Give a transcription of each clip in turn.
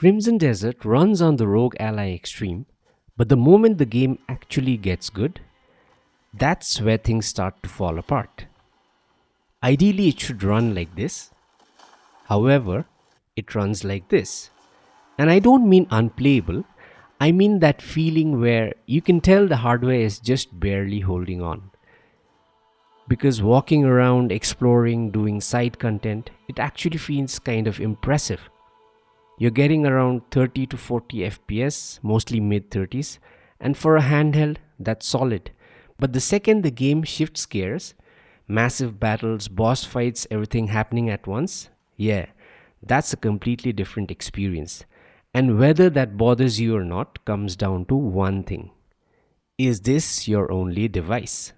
Crimson Desert runs on the ROG Ally Extreme, but the moment the game actually gets good, that's where things start to fall apart. Ideally, it should run like this. However, it runs like this. And I don't mean unplayable, I mean that feeling where you can tell the hardware is just barely holding on. Because walking around, exploring, doing side content, it actually feels kind of impressive. You're getting around 30 to 40 FPS, mostly mid 30s, and for a handheld, that's solid. But the second the game shifts gears, massive battles, boss fights, everything happening at once, yeah, that's a completely different experience. And whether that bothers you or not comes down to one thing. Is this your only device?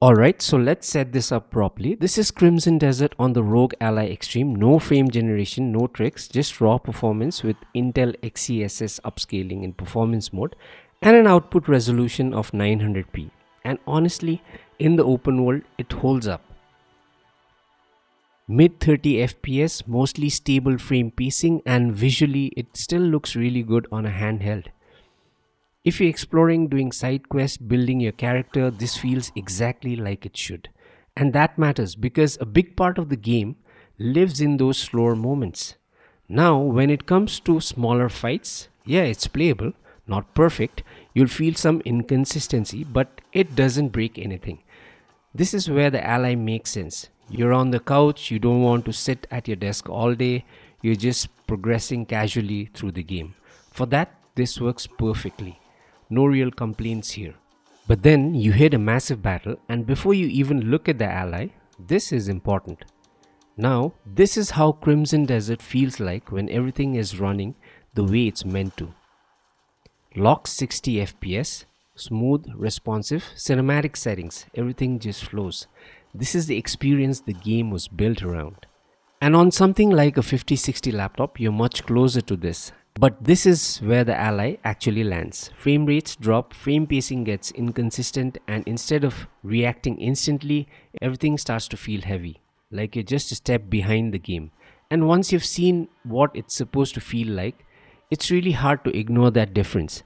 Alright, so let's set this up properly. This is Crimson Desert on the ROG Ally Extreme. No frame generation, no tricks, just raw performance with Intel XeSS upscaling in performance mode and an output resolution of 900p. And honestly, in the open world, it holds up. Mid 30 FPS, mostly stable frame pacing, and visually it still looks really good on a handheld. If you're exploring, doing side quests, building your character, this feels exactly like it should. And that matters because a big part of the game lives in those slower moments. Now, when it comes to smaller fights, yeah, it's playable, not perfect. You'll feel some inconsistency, but it doesn't break anything. This is where the Ally makes sense. You're on the couch, you don't want to sit at your desk all day, you're just progressing casually through the game. For that, this works perfectly. No real complaints here. But then you hit a massive battle, and before you even look at the ally, this is important. Now, this is how Crimson Desert feels like when everything is running the way it's meant to. Lock 60 FPS, smooth, responsive, cinematic settings, everything just flows. This is the experience the game was built around. And on something like a 5060 laptop, you're much closer to this. But this is where the Ally actually lands. Frame rates drop, frame pacing gets inconsistent, and instead of reacting instantly, everything starts to feel heavy, like you're just a step behind the game. And once you've seen what it's supposed to feel like, it's really hard to ignore that difference.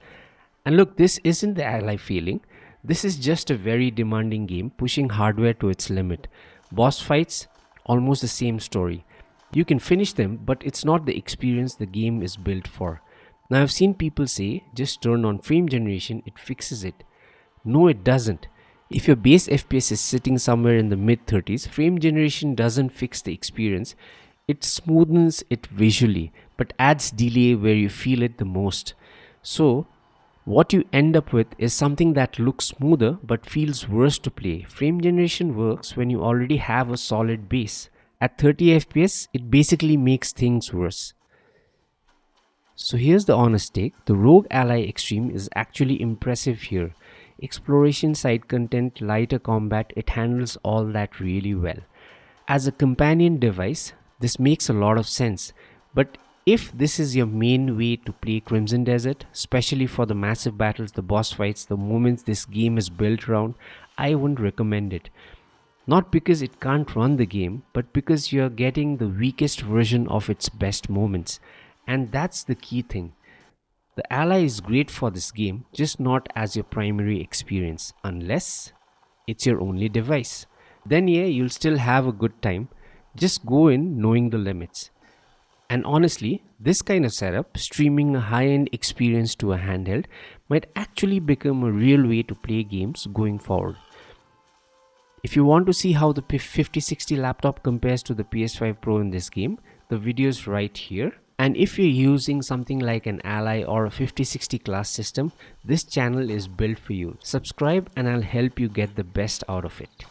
And look, this isn't the Ally failing. This is just a very demanding game pushing hardware to its limit. Boss fights, almost the same story. You can finish them, but it's not the experience the game is built for. Now, I've seen people say, just turn on frame generation, it fixes it. No, it doesn't. If your base FPS is sitting somewhere in the mid 30s, frame generation doesn't fix the experience. It smoothens it visually, but adds delay where you feel it the most. So, what you end up with is something that looks smoother but feels worse to play. Frame generation works when you already have a solid base. At 30 FPS, it basically makes things worse. So here's the honest take, the ROG Ally Extreme is actually impressive here. Exploration, side content, lighter combat, it handles all that really well. As a companion device, this makes a lot of sense. But if this is your main way to play Crimson Desert, especially for the massive battles, the boss fights, the moments this game is built around, I wouldn't recommend it. Not because it can't run the game, but because you're getting the weakest version of its best moments. And that's the key thing. The Ally is great for this game, just not as your primary experience, unless it's your only device. Then yeah, you'll still have a good time. Just go in knowing the limits. And honestly, this kind of setup, streaming a high-end experience to a handheld, might actually become a real way to play games going forward. If you want to see how the 5060 laptop compares to the PS5 Pro in this game, the video is right here. And if you're using something like an Ally or a 5060 class system, this channel is built for you. Subscribe and I'll help you get the best out of it.